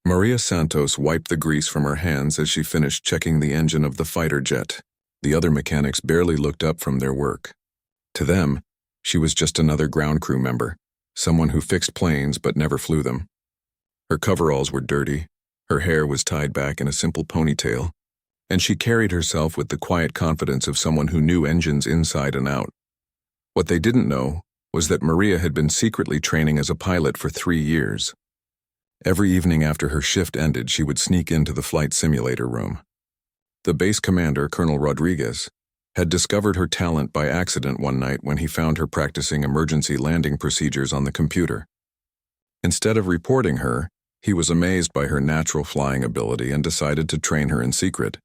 Maria Santos wiped the grease from her hands as she finished checking the engine of the fighter jet. The other mechanics barely looked up from their work. To them, she was just another ground crew member, someone who fixed planes but never flew them. Her coveralls were dirty, her hair was tied back in a simple ponytail, and she carried herself with the quiet confidence of someone who knew engines inside and out. What they didn't know was that Maria had been secretly training as a pilot for 3 years. Every evening after her shift ended, she would sneak into the flight simulator room. The base commander, Colonel Rodriguez, had discovered her talent by accident one night when he found her practicing emergency landing procedures on the computer. Instead of reporting her, he was amazed by her natural flying ability and decided to train her in secret.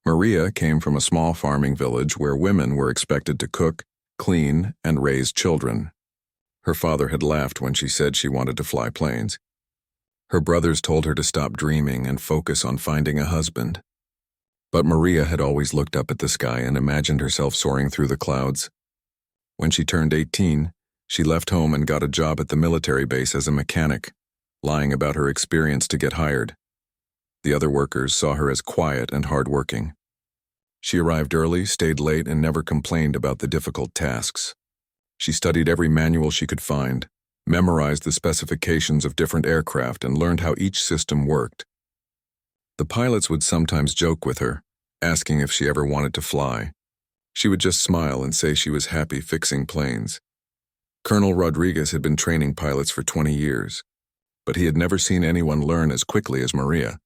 Maria came from a small farming village where women were expected to cook, clean, and raise children. Her father had laughed when she said she wanted to fly planes. Her brothers told her to stop dreaming and focus on finding a husband. But Maria had always looked up at the sky and imagined herself soaring through the clouds. When she turned 18, she left home and got a job at the military base as a mechanic, lying about her experience to get hired. The other workers saw her as quiet and hardworking. She arrived early, stayed late, and never complained about the difficult tasks. She studied every manual she could find, memorized the specifications of different aircraft, and learned how each system worked. The pilots would sometimes joke with her, asking if she ever wanted to fly. She would just smile and say she was happy fixing planes. Colonel Rodriguez had been training pilots for 20 years, but he had never seen anyone learn as quickly as Maria.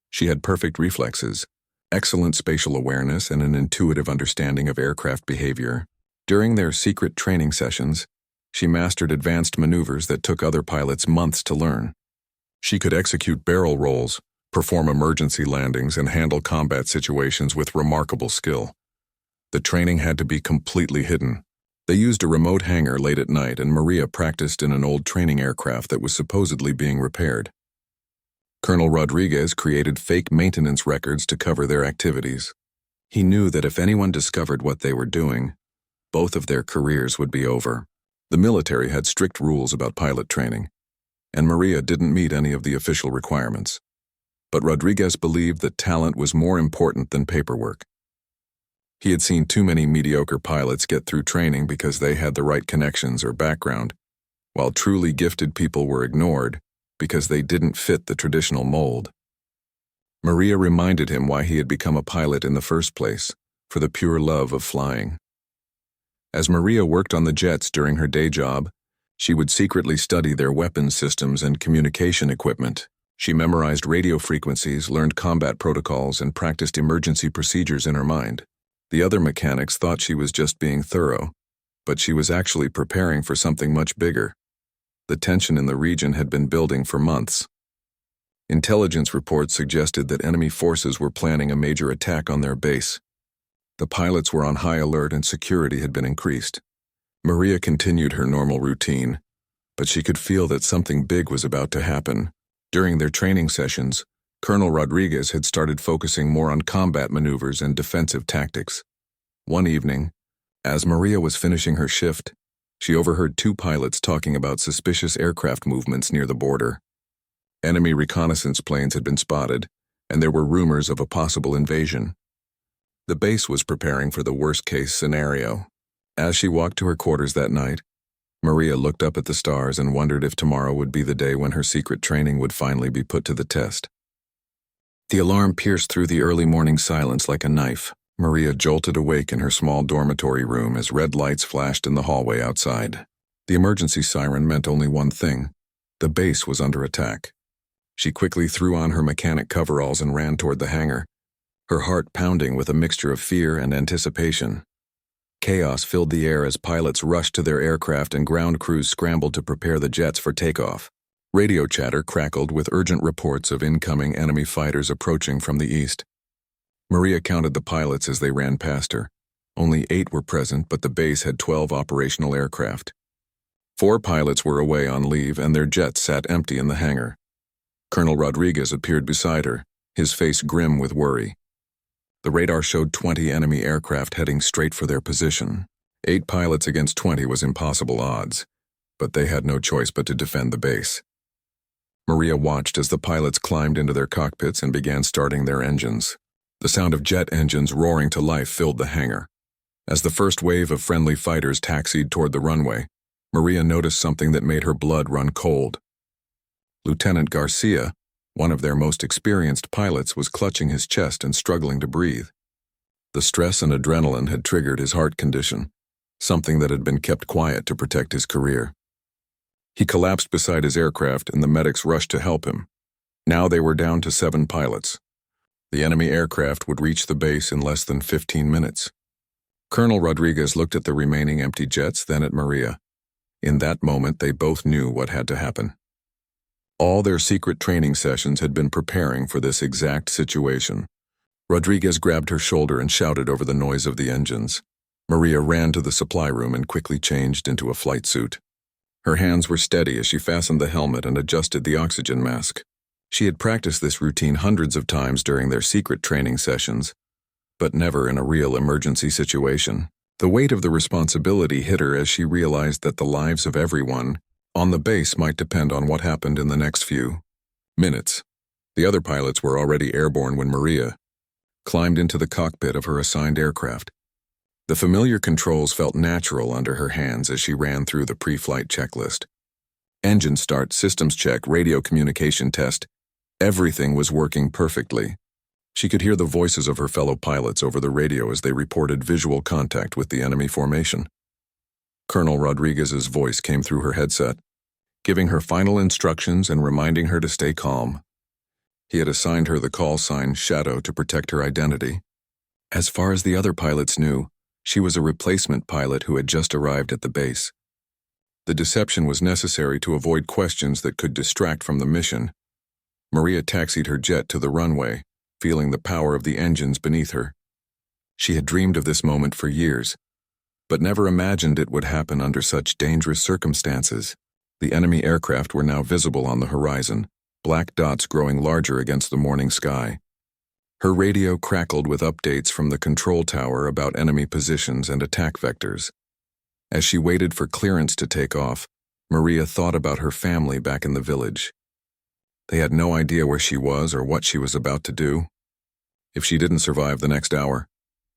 She had perfect reflexes, excellent spatial awareness, and an intuitive understanding of aircraft behavior. During their secret training sessions, she mastered advanced maneuvers that took other pilots months to learn. She could execute barrel rolls, perform emergency landings, and handle combat situations with remarkable skill. The training had to be completely hidden. They used a remote hangar late at night, and Maria practiced in an old training aircraft that was supposedly being repaired. Colonel Rodriguez created fake maintenance records to cover their activities. He knew that if anyone discovered what they were doing, both of their careers would be over. The military had strict rules about pilot training, and Maria didn't meet any of the official requirements. But Rodriguez believed that talent was more important than paperwork. He had seen too many mediocre pilots get through training because they had the right connections or background, while truly gifted people were ignored because they didn't fit the traditional mold. Maria reminded him why he had become a pilot in the first place, for the pure love of flying. As Maria worked on the jets during her day job, she would secretly study their weapons systems and communication equipment. She memorized radio frequencies, learned combat protocols, and practiced emergency procedures in her mind. The other mechanics thought she was just being thorough, but she was actually preparing for something much bigger. The tension in the region had been building for months. Intelligence reports suggested that enemy forces were planning a major attack on their base. The pilots were on high alert and security had been increased. Maria continued her normal routine, but she could feel that something big was about to happen. During their training sessions, Colonel Rodriguez had started focusing more on combat maneuvers and defensive tactics. One evening, as Maria was finishing her shift, she overheard 2 pilots talking about suspicious aircraft movements near the border. Enemy reconnaissance planes had been spotted, and there were rumors of a possible invasion. The base was preparing for the worst-case scenario. As she walked to her quarters that night, Maria looked up at the stars and wondered if tomorrow would be the day when her secret training would finally be put to the test. The alarm pierced through the early morning silence like a knife. Maria jolted awake in her small dormitory room as red lights flashed in the hallway outside. The emergency siren meant only one thing: the base was under attack. She quickly threw on her mechanic coveralls and ran toward the hangar, her heart pounding with a mixture of fear and anticipation. Chaos filled the air as pilots rushed to their aircraft and ground crews scrambled to prepare the jets for takeoff. Radio chatter crackled with urgent reports of incoming enemy fighters approaching from the east. Maria counted the pilots as they ran past her. Only 8 were present, but the base had 12 operational aircraft. 4 pilots were away on leave, and their jets sat empty in the hangar. Colonel Rodriguez appeared beside her, his face grim with worry. The radar showed 20 enemy aircraft heading straight for their position. 8 pilots against 20 was impossible odds, but they had no choice but to defend the base. Maria watched as the pilots climbed into their cockpits and began starting their engines. The sound of jet engines roaring to life filled the hangar. As the first wave of friendly fighters taxied toward the runway, Maria noticed something that made her blood run cold. Lieutenant Garcia, one of their most experienced pilots, was clutching his chest and struggling to breathe. The stress and adrenaline had triggered his heart condition, something that had been kept quiet to protect his career. He collapsed beside his aircraft and the medics rushed to help him. Now they were down to 7 pilots. The enemy aircraft would reach the base in less than 15 minutes. Colonel Rodriguez looked at the remaining empty jets, then at Maria. In that moment, they both knew what had to happen. All their secret training sessions had been preparing for this exact situation. Rodriguez grabbed her shoulder and shouted over the noise of the engines. Maria ran to the supply room and quickly changed into a flight suit. Her hands were steady as she fastened the helmet and adjusted the oxygen mask. She had practiced this routine hundreds of times during their secret training sessions, but never in a real emergency situation. The weight of the responsibility hit her as she realized that the lives of everyone on the base might depend on what happened in the next few minutes. The other pilots were already airborne when Maria climbed into the cockpit of her assigned aircraft. The familiar controls felt natural under her hands as she ran through the pre-flight checklist. Engine start, systems check, radio communication test. Everything was working perfectly. She could hear the voices of her fellow pilots over the radio as they reported visual contact with the enemy formation. Colonel Rodriguez's voice came through her headset, giving her final instructions and reminding her to stay calm. He had assigned her the call sign Shadow to protect her identity. As far as the other pilots knew, she was a replacement pilot who had just arrived at the base. The deception was necessary to avoid questions that could distract from the mission. Maria taxied her jet to the runway, feeling the power of the engines beneath her. She had dreamed of this moment for years, but never imagined it would happen under such dangerous circumstances. The enemy aircraft were now visible on the horizon, black dots growing larger against the morning sky. Her radio crackled with updates from the control tower about enemy positions and attack vectors. As she waited for clearance to take off, Maria thought about her family back in the village. They had no idea where she was or what she was about to do. If she didn't survive the next hour,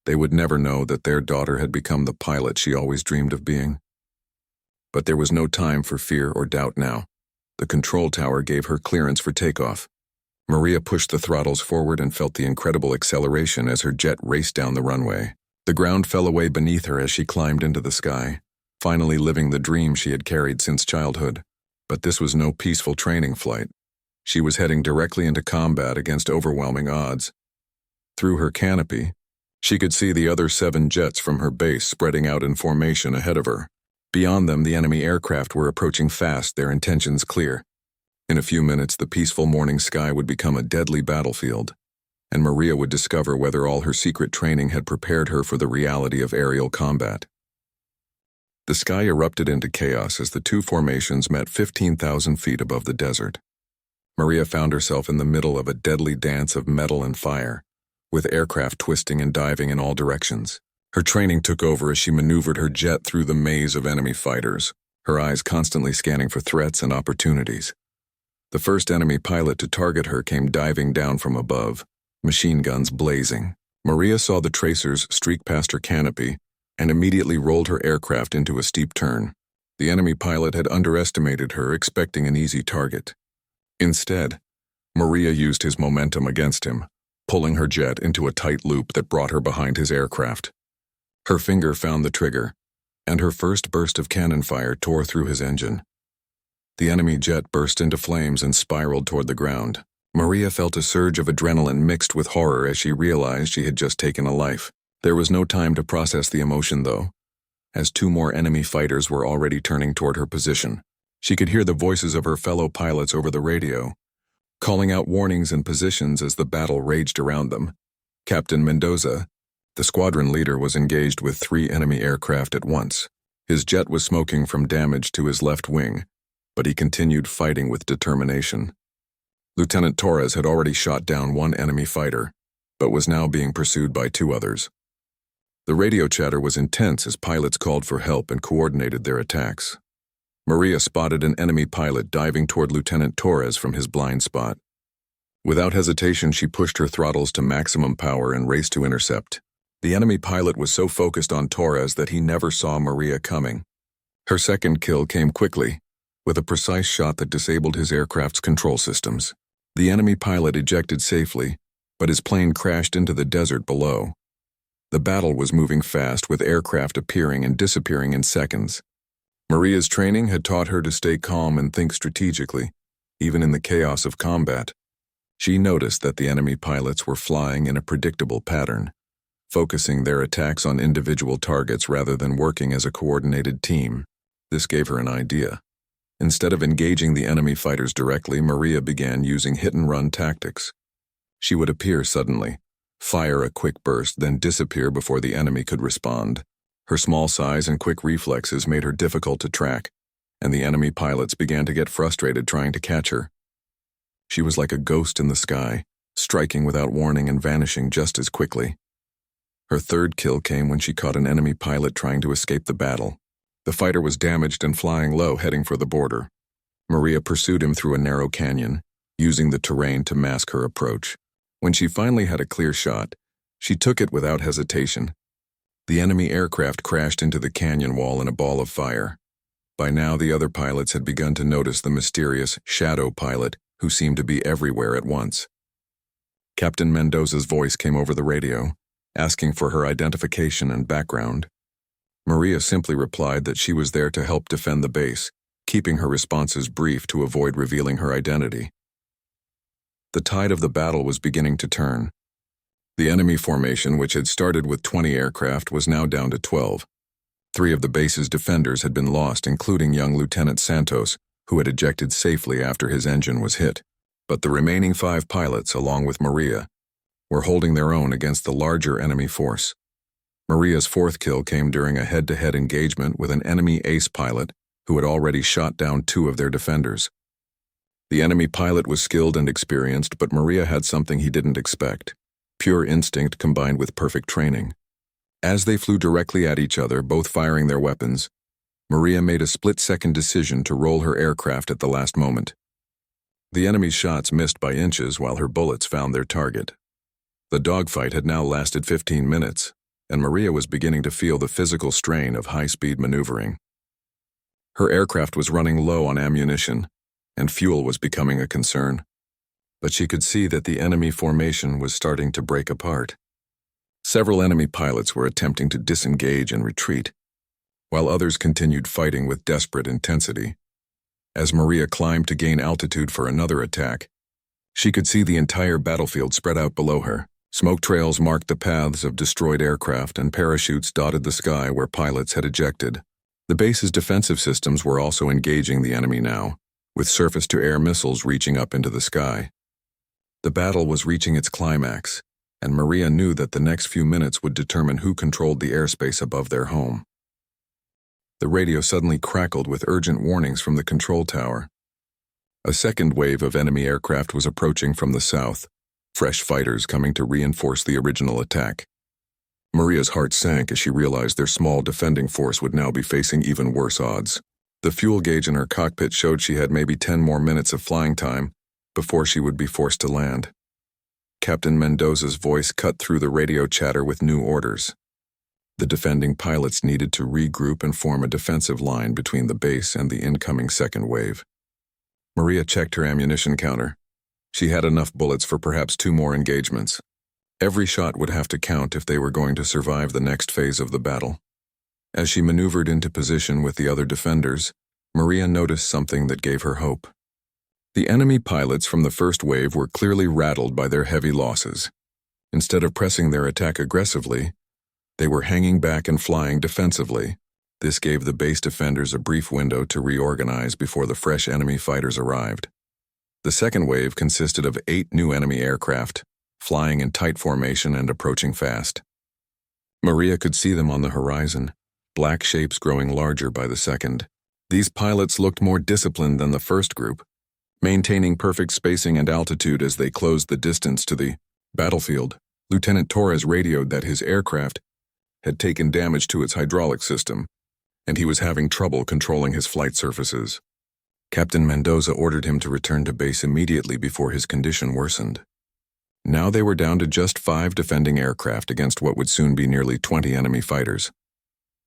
they would never know that their daughter had become the pilot she always dreamed of being. But there was no time for fear or doubt now. The control tower gave her clearance for takeoff. Maria pushed the throttles forward and felt the incredible acceleration as her jet raced down the runway. The ground fell away beneath her as she climbed into the sky, finally living the dream she had carried since childhood. But this was no peaceful training flight. She was heading directly into combat against overwhelming odds. Through her canopy, she could see the other 7 jets from her base spreading out in formation ahead of her. Beyond them, the enemy aircraft were approaching fast, their intentions clear. In a few minutes, the peaceful morning sky would become a deadly battlefield, and Maria would discover whether all her secret training had prepared her for the reality of aerial combat. The sky erupted into chaos as the 2 formations met 15,000 feet above the desert. Maria found herself in the middle of a deadly dance of metal and fire, with aircraft twisting and diving in all directions. Her training took over as she maneuvered her jet through the maze of enemy fighters, her eyes constantly scanning for threats and opportunities. The first enemy pilot to target her came diving down from above, machine guns blazing. Maria saw the tracers streak past her canopy and immediately rolled her aircraft into a steep turn. The enemy pilot had underestimated her, expecting an easy target. Instead, Maria used his momentum against him, pulling her jet into a tight loop that brought her behind his aircraft. Her finger found the trigger, and her first burst of cannon fire tore through his engine. The enemy jet burst into flames and spiraled toward the ground. Maria felt a surge of adrenaline mixed with horror as she realized she had just taken a life. There was no time to process the emotion, though, as 2 more enemy fighters were already turning toward her position. She could hear the voices of her fellow pilots over the radio, calling out warnings and positions as the battle raged around them. Captain Mendoza, the squadron leader, was engaged with 3 enemy aircraft at once. His jet was smoking from damage to his left wing, but he continued fighting with determination. Lieutenant Torres had already shot down 1 enemy fighter, but was now being pursued by 2 others. The radio chatter was intense as pilots called for help and coordinated their attacks. Maria spotted an enemy pilot diving toward Lieutenant Torres from his blind spot. Without hesitation, she pushed her throttles to maximum power and raced to intercept. The enemy pilot was so focused on Torres that he never saw Maria coming. Her second kill came quickly, with a precise shot that disabled his aircraft's control systems. The enemy pilot ejected safely, but his plane crashed into the desert below. The battle was moving fast, with aircraft appearing and disappearing in seconds. Maria's training had taught her to stay calm and think strategically, even in the chaos of combat. She noticed that the enemy pilots were flying in a predictable pattern, focusing their attacks on individual targets rather than working as a coordinated team. This gave her an idea. Instead of engaging the enemy fighters directly, Maria began using hit-and-run tactics. She would appear suddenly, fire a quick burst, then disappear before the enemy could respond. Her small size and quick reflexes made her difficult to track, and the enemy pilots began to get frustrated trying to catch her. She was like a ghost in the sky, striking without warning and vanishing just as quickly. Her third kill came when she caught an enemy pilot trying to escape the battle. The fighter was damaged and flying low, heading for the border. Maria pursued him through a narrow canyon, using the terrain to mask her approach. When she finally had a clear shot, she took it without hesitation. The enemy aircraft crashed into the canyon wall in a ball of fire. By now, the other pilots had begun to notice the mysterious shadow pilot who seemed to be everywhere at once. Captain Mendoza's voice came over the radio, asking for her identification and background. Maria simply replied that she was there to help defend the base, keeping her responses brief to avoid revealing her identity. The tide of the battle was beginning to turn. The enemy formation, which had started with 20 aircraft, was now down to 12. 3 of the base's defenders had been lost, including young Lieutenant Santos, who had ejected safely after his engine was hit. But the remaining 5 pilots, along with Maria, were holding their own against the larger enemy force. Maria's 4th kill came during a head-to-head engagement with an enemy ace pilot who had already shot down 2 of their defenders. The enemy pilot was skilled and experienced, but Maria had something he didn't expect: pure instinct combined with perfect training. As they flew directly at each other, both firing their weapons, Maria made a split-second decision to roll her aircraft at the last moment. The enemy's shots missed by inches while her bullets found their target. The dogfight had now lasted 15 minutes, and Maria was beginning to feel the physical strain of high-speed maneuvering. Her aircraft was running low on ammunition, and fuel was becoming a concern. But she could see that the enemy formation was starting to break apart. Several enemy pilots were attempting to disengage and retreat, while others continued fighting with desperate intensity. As Maria climbed to gain altitude for another attack, she could see the entire battlefield spread out below her. Smoke trails marked the paths of destroyed aircraft, and parachutes dotted the sky where pilots had ejected. The base's defensive systems were also engaging the enemy now, with surface-to-air missiles reaching up into the sky. The battle was reaching its climax, and Maria knew that the next few minutes would determine who controlled the airspace above their home. The radio suddenly crackled with urgent warnings from the control tower. A second wave of enemy aircraft was approaching from the south, fresh fighters coming to reinforce the original attack. Maria's heart sank as she realized their small defending force would now be facing even worse odds. The fuel gauge in her cockpit showed she had maybe 10 more minutes of flying time before she would be forced to land. Captain Mendoza's voice cut through the radio chatter with new orders. The defending pilots needed to regroup and form a defensive line between the base and the incoming second wave. Maria checked her ammunition counter. She had enough bullets for perhaps 2 more engagements. Every shot would have to count if they were going to survive the next phase of the battle. As she maneuvered into position with the other defenders, Maria noticed something that gave her hope. The enemy pilots from the first wave were clearly rattled by their heavy losses. Instead of pressing their attack aggressively, they were hanging back and flying defensively. This gave the base defenders a brief window to reorganize before the fresh enemy fighters arrived. The second wave consisted of 8 new enemy aircraft, flying in tight formation and approaching fast. Maria could see them on the horizon, black shapes growing larger by the second. These pilots looked more disciplined than the first group, maintaining perfect spacing and altitude as they closed the distance to the battlefield. Lieutenant Torres radioed that his aircraft had taken damage to its hydraulic system, and he was having trouble controlling his flight surfaces. Captain Mendoza ordered him to return to base immediately before his condition worsened. Now they were down to just 5 defending aircraft against what would soon be nearly 20 enemy fighters.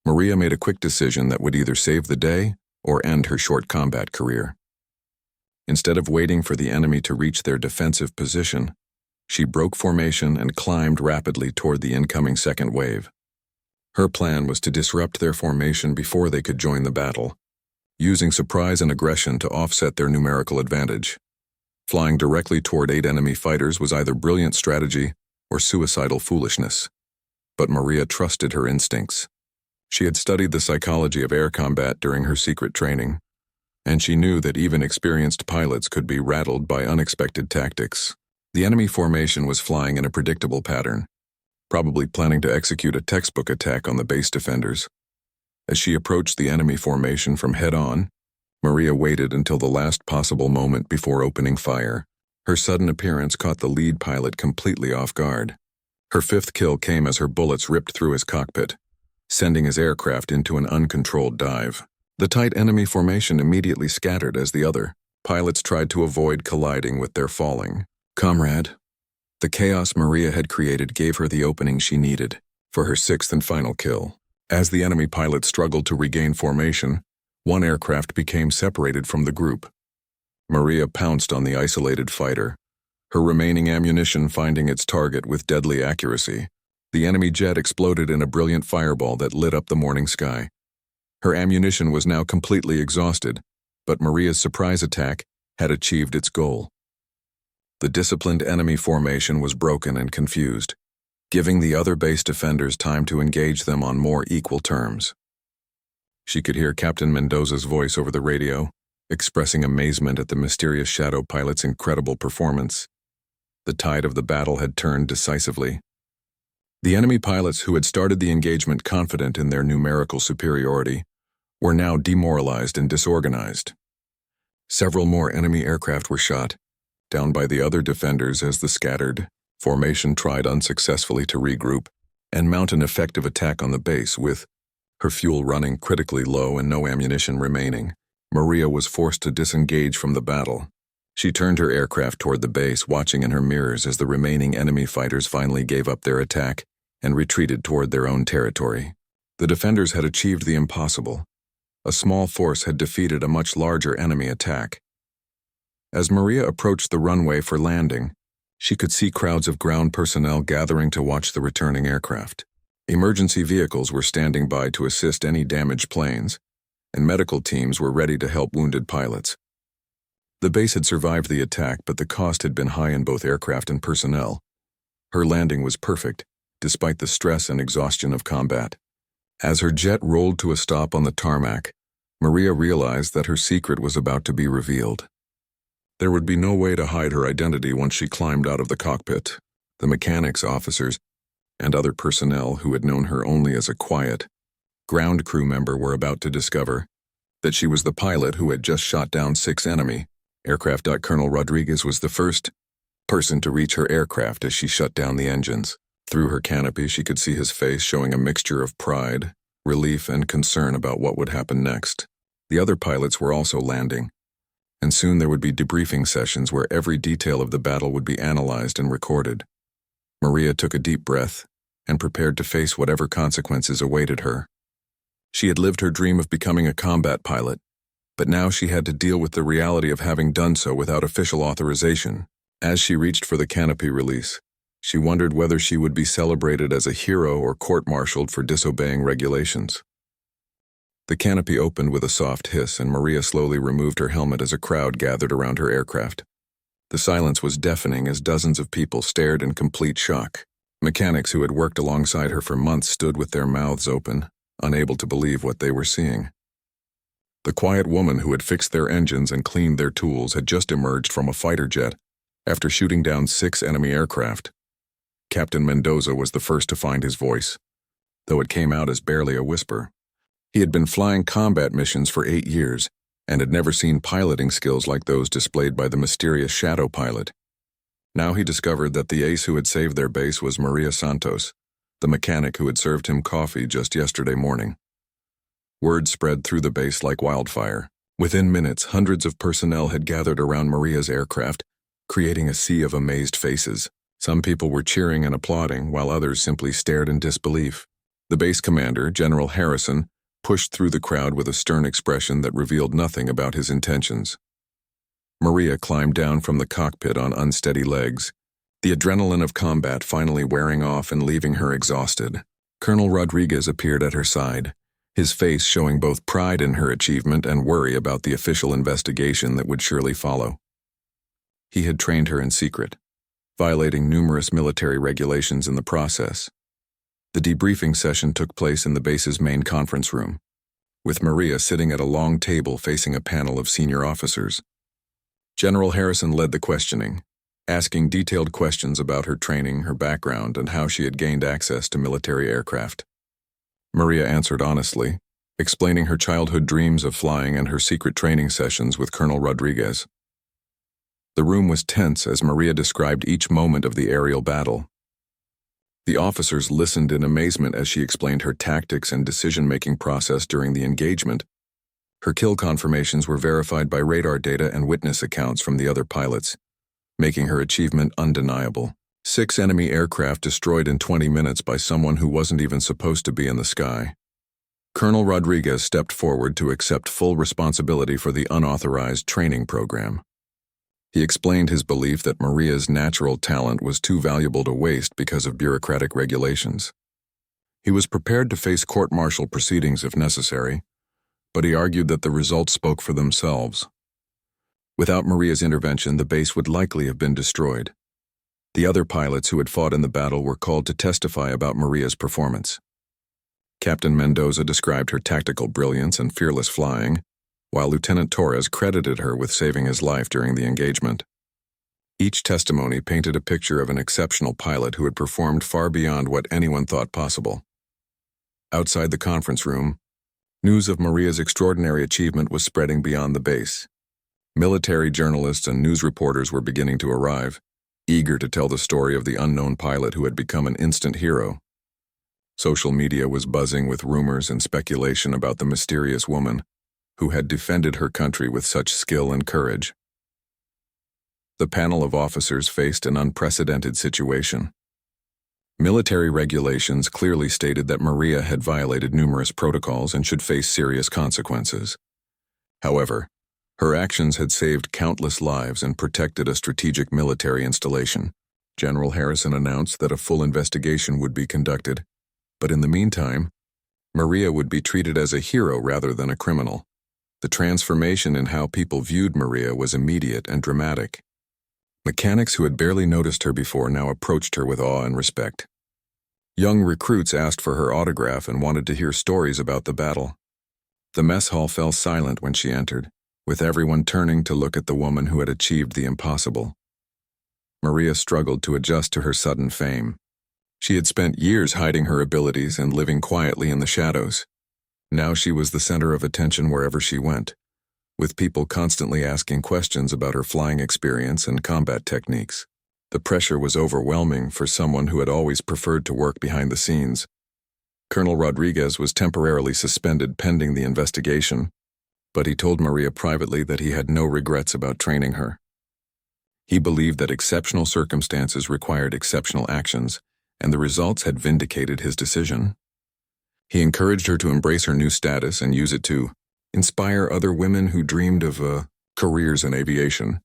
Maria made a quick decision that would either save the day or end her short combat career. Instead of waiting for the enemy to reach their defensive position, she broke formation and climbed rapidly toward the incoming second wave. Her plan was to disrupt their formation before they could join the battle, using surprise and aggression to offset their numerical advantage. Flying directly toward 8 enemy fighters was either brilliant strategy or suicidal foolishness. But Maria trusted her instincts. She had studied the psychology of air combat during her secret training, and she knew that even experienced pilots could be rattled by unexpected tactics. The enemy formation was flying in a predictable pattern, probably planning to execute a textbook attack on the base defenders. As she approached the enemy formation from head-on, Maria waited until the last possible moment before opening fire. Her sudden appearance caught the lead pilot completely off guard. Her 5th kill came as her bullets ripped through his cockpit, sending his aircraft into an uncontrolled dive. The tight enemy formation immediately scattered as the other pilots tried to avoid colliding with their falling comrade. The chaos Maria had created gave her the opening she needed for her 6th and final kill. As the enemy pilots struggled to regain formation, one aircraft became separated from the group. Maria pounced on the isolated fighter, her remaining ammunition finding its target with deadly accuracy. The enemy jet exploded in a brilliant fireball that lit up the morning sky. Her ammunition was now completely exhausted, but Maria's surprise attack had achieved its goal. The disciplined enemy formation was broken and confused, giving the other base defenders time to engage them on more equal terms. She could hear Captain Mendoza's voice over the radio, expressing amazement at the mysterious shadow pilot's incredible performance. The tide of the battle had turned decisively. The enemy pilots who had started the engagement confident in their numerical superiority were now demoralized and disorganized. Several more enemy aircraft were shot, down by the other defenders as the scattered formation tried unsuccessfully to regroup and mount an effective attack on the base with her fuel running critically low and no ammunition remaining. Maria was forced to disengage from the battle. She turned her aircraft toward the base, watching in her mirrors as the remaining enemy fighters finally gave up their attack and retreated toward their own territory. The defenders had achieved the impossible. A small force had defeated a much larger enemy attack. As Maria approached the runway for landing, she could see crowds of ground personnel gathering to watch the returning aircraft. Emergency vehicles were standing by to assist any damaged planes, and medical teams were ready to help wounded pilots. The base had survived the attack, but the cost had been high in both aircraft and personnel. Her landing was perfect, despite the stress and exhaustion of combat. As her jet rolled to a stop on the tarmac, Maria realized that her secret was about to be revealed. There would be no way to hide her identity once she climbed out of the cockpit. The mechanics, officers, and other personnel who had known her only as a quiet ground crew member were about to discover that she was the pilot who had just shot down 6 enemy aircraft. Colonel Rodriguez was the first person to reach her aircraft as she shut down the engines. Through her canopy, she could see his face, showing a mixture of pride, relief, and concern about what would happen next. The other pilots were also landing, and soon there would be debriefing sessions where every detail of the battle would be analyzed and recorded. Maria took a deep breath and prepared to face whatever consequences awaited her. She had lived her dream of becoming a combat pilot, but now she had to deal with the reality of having done so without official authorization. As she reached for the canopy release, she wondered whether she would be celebrated as a hero or court-martialed for disobeying regulations. The canopy opened with a soft hiss, and Maria slowly removed her helmet as a crowd gathered around her aircraft. The silence was deafening as dozens of people stared in complete shock. Mechanics who had worked alongside her for months stood with their mouths open, unable to believe what they were seeing. The quiet woman who had fixed their engines and cleaned their tools had just emerged from a fighter jet after shooting down 6 enemy aircraft. Captain Mendoza was the first to find his voice, though it came out as barely a whisper. He had been flying combat missions for 8 years and had never seen piloting skills like those displayed by the mysterious shadow pilot. Now he discovered that the ace who had saved their base was Maria Santos, the mechanic who had served him coffee just yesterday morning. Word spread through the base like wildfire. Within minutes, hundreds of personnel had gathered around Maria's aircraft, creating a sea of amazed faces. Some people were cheering and applauding, while others simply stared in disbelief. The base commander, General Harrison, pushed through the crowd with a stern expression that revealed nothing about his intentions. Maria climbed down from the cockpit on unsteady legs, the adrenaline of combat finally wearing off and leaving her exhausted. Colonel Rodriguez appeared at her side, his face showing both pride in her achievement and worry about the official investigation that would surely follow. He had trained her in secret, violating numerous military regulations in the process. The debriefing session took place in the base's main conference room, with Maria sitting at a long table facing a panel of senior officers. General Harrison led the questioning, asking detailed questions about her training, her background, and how she had gained access to military aircraft. Maria answered honestly, explaining her childhood dreams of flying and her secret training sessions with Colonel Rodriguez. The room was tense as Maria described each moment of the aerial battle. The officers listened in amazement as she explained her tactics and decision-making process during the engagement. Her kill confirmations were verified by radar data and witness accounts from the other pilots, making her achievement undeniable. 6 enemy aircraft destroyed in 20 minutes by someone who wasn't even supposed to be in the sky. Colonel Rodriguez stepped forward to accept full responsibility for the unauthorized training program. He explained his belief that Maria's natural talent was too valuable to waste because of bureaucratic regulations. He was prepared to face court-martial proceedings if necessary, but he argued that the results spoke for themselves. Without Maria's intervention, the base would likely have been destroyed. The other pilots who had fought in the battle were called to testify about Maria's performance. Captain Mendoza described her tactical brilliance and fearless flying, while Lieutenant Torres credited her with saving his life during the engagement. Each testimony painted a picture of an exceptional pilot who had performed far beyond what anyone thought possible. Outside the conference room, news of Maria's extraordinary achievement was spreading beyond the base. Military journalists and news reporters were beginning to arrive, eager to tell the story of the unknown pilot who had become an instant hero. Social media was buzzing with rumors and speculation about the mysterious woman who had defended her country with such skill and courage. The panel of officers faced an unprecedented situation. Military regulations clearly stated that Maria had violated numerous protocols and should face serious consequences. However, her actions had saved countless lives and protected a strategic military installation. General Harrison announced that a full investigation would be conducted, but in the meantime, Maria would be treated as a hero rather than a criminal. The transformation in how people viewed Maria was immediate and dramatic. Mechanics who had barely noticed her before now approached her with awe and respect. Young recruits asked for her autograph and wanted to hear stories about the battle. The mess hall fell silent when she entered, with everyone turning to look at the woman who had achieved the impossible. Maria struggled to adjust to her sudden fame. She had spent years hiding her abilities and living quietly in the shadows. Now she was the center of attention wherever she went, with people constantly asking questions about her flying experience and combat techniques. The pressure was overwhelming for someone who had always preferred to work behind the scenes. Colonel Rodriguez was temporarily suspended pending the investigation, but he told Maria privately that he had no regrets about training her. He believed that exceptional circumstances required exceptional actions, and the results had vindicated his decision. He encouraged her to embrace her new status and use it to inspire other women who dreamed of careers in aviation.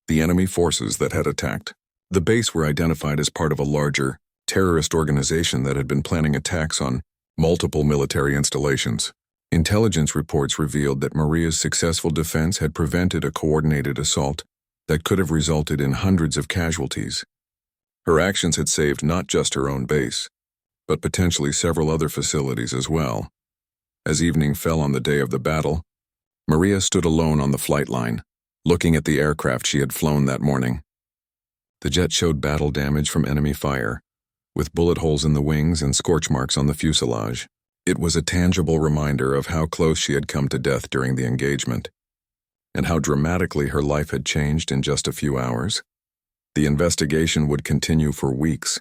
The enemy forces that had attacked the base were identified as part of a larger, terrorist organization that had been planning attacks on multiple military installations. Intelligence reports revealed that Maria's successful defense had prevented a coordinated assault that could have resulted in hundreds of casualties. Her actions had saved not just her own base, but potentially several other facilities as well. As evening fell on the day of the battle, Maria stood alone on the flight line, looking at the aircraft she had flown that morning. The jet showed battle damage from enemy fire, with bullet holes in the wings and scorch marks on the fuselage. It was a tangible reminder of how close she had come to death during the engagement, and how dramatically her life had changed in just a few hours. The investigation would continue for weeks,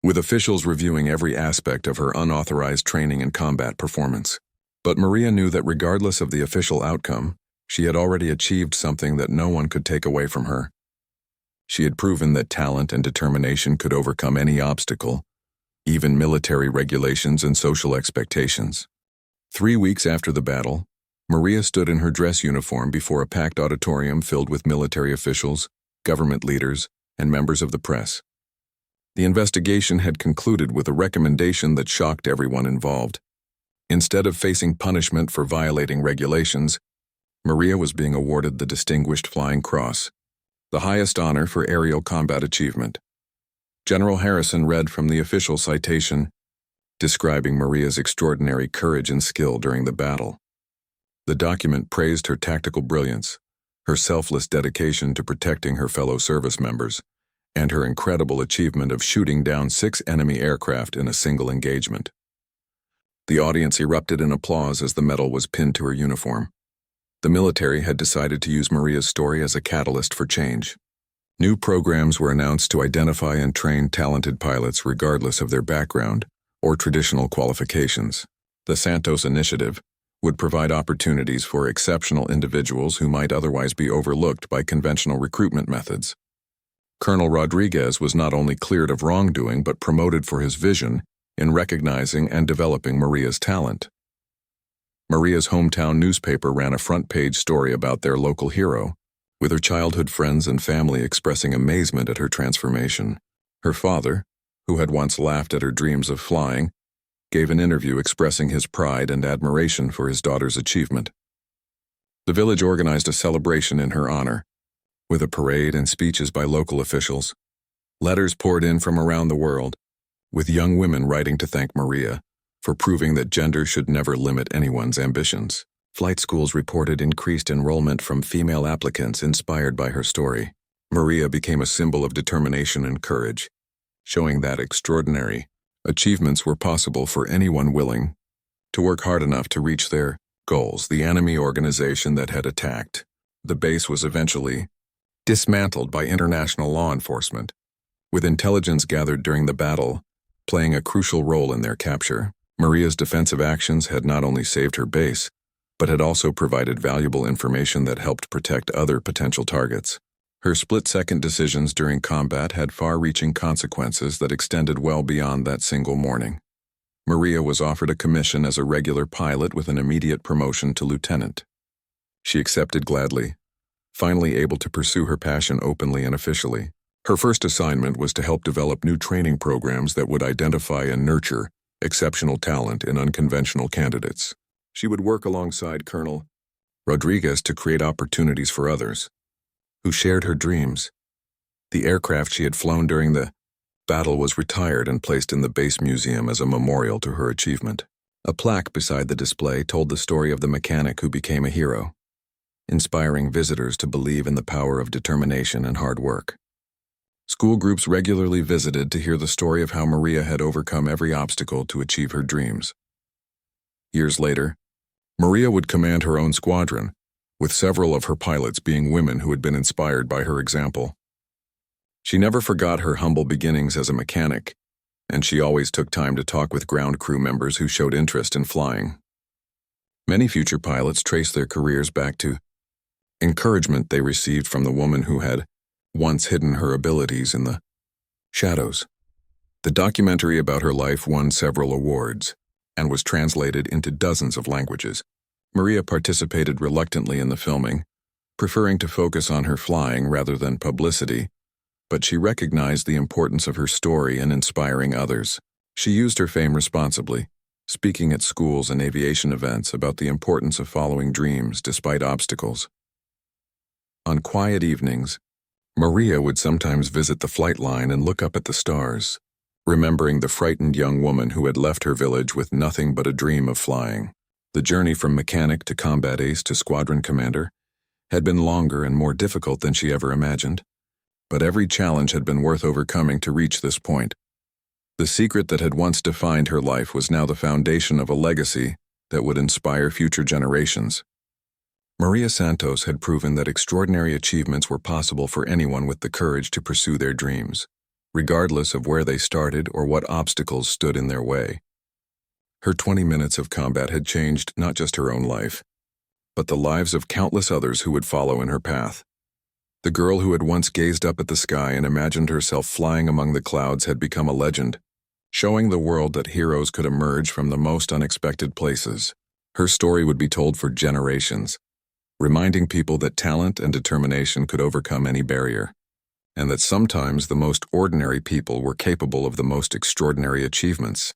with officials reviewing every aspect of her unauthorized training and combat performance. But Maria knew that regardless of the official outcome, she had already achieved something that no one could take away from her. She had proven that talent and determination could overcome any obstacle, even military regulations and social expectations. 3 weeks after the battle, Maria stood in her dress uniform before a packed auditorium filled with military officials, government leaders, and members of the press. The investigation had concluded with a recommendation that shocked everyone involved. Instead of facing punishment for violating regulations, Maria was being awarded the Distinguished Flying Cross, the highest honor for aerial combat achievement. General Harrison read from the official citation, describing Maria's extraordinary courage and skill during the battle. The document praised her tactical brilliance, her selfless dedication to protecting her fellow service members, and her incredible achievement of shooting down 6 enemy aircraft in a single engagement. The audience erupted in applause as the medal was pinned to her uniform. The military had decided to use Maria's story as a catalyst for change. New programs were announced to identify and train talented pilots regardless of their background or traditional qualifications. The Santos Initiative would provide opportunities for exceptional individuals who might otherwise be overlooked by conventional recruitment methods. Colonel Rodriguez was not only cleared of wrongdoing but promoted for his vision in recognizing and developing Maria's talent. Maria's hometown newspaper ran a front-page story about their local hero, with her childhood friends and family expressing amazement at her transformation. Her father, who had once laughed at her dreams of flying, gave an interview expressing his pride and admiration for his daughter's achievement. The village organized a celebration in her honor, with a parade and speeches by local officials. Letters poured in from around the world, with young women writing to thank Maria for proving that gender should never limit anyone's ambitions. Flight schools reported increased enrollment from female applicants inspired by her story. Maria became a symbol of determination and courage, showing that extraordinary achievements were possible for anyone willing to work hard enough to reach their goals. The enemy organization that had attacked the base was eventually dismantled by international law enforcement, with intelligence gathered during the battle playing a crucial role in their capture. Maria's defensive actions had not only saved her base, but had also provided valuable information that helped protect other potential targets. Her split-second decisions during combat had far-reaching consequences that extended well beyond that single morning. Maria was offered a commission as a regular pilot with an immediate promotion to lieutenant. She accepted gladly, finally able to pursue her passion openly and officially. Her first assignment was to help develop new training programs that would identify and nurture exceptional talent in unconventional candidates. She would work alongside Colonel Rodriguez to create opportunities for others who shared her dreams. The aircraft she had flown during the battle was retired and placed in the base museum as a memorial to her achievement. A plaque beside the display told the story of the mechanic who became a hero, inspiring visitors to believe in the power of determination and hard work. School groups regularly visited to hear the story of how Maria had overcome every obstacle to achieve her dreams. Years later, Maria would command her own squadron, with several of her pilots being women who had been inspired by her example. She never forgot her humble beginnings as a mechanic, and she always took time to talk with ground crew members who showed interest in flying. Many future pilots traced their careers back to encouragement they received from the woman who had once hidden her abilities in the shadows. The documentary about her life won several awards and was translated into dozens of languages. Maria participated reluctantly in the filming, preferring to focus on her flying rather than publicity, but she recognized the importance of her story in inspiring others. She used her fame responsibly, speaking at schools and aviation events about the importance of following dreams despite obstacles. On quiet evenings, Maria would sometimes visit the flight line and look up at the stars, remembering the frightened young woman who had left her village with nothing but a dream of flying. The journey from mechanic to combat ace to squadron commander had been longer and more difficult than she ever imagined, but every challenge had been worth overcoming to reach this point. The secret that had once defined her life was now the foundation of a legacy that would inspire future generations. Maria Santos had proven that extraordinary achievements were possible for anyone with the courage to pursue their dreams, regardless of where they started or what obstacles stood in their way. Her 20 minutes of combat had changed not just her own life, but the lives of countless others who would follow in her path. The girl who had once gazed up at the sky and imagined herself flying among the clouds had become a legend, showing the world that heroes could emerge from the most unexpected places. Her story would be told for generations, reminding people that talent and determination could overcome any barrier, and that sometimes the most ordinary people were capable of the most extraordinary achievements.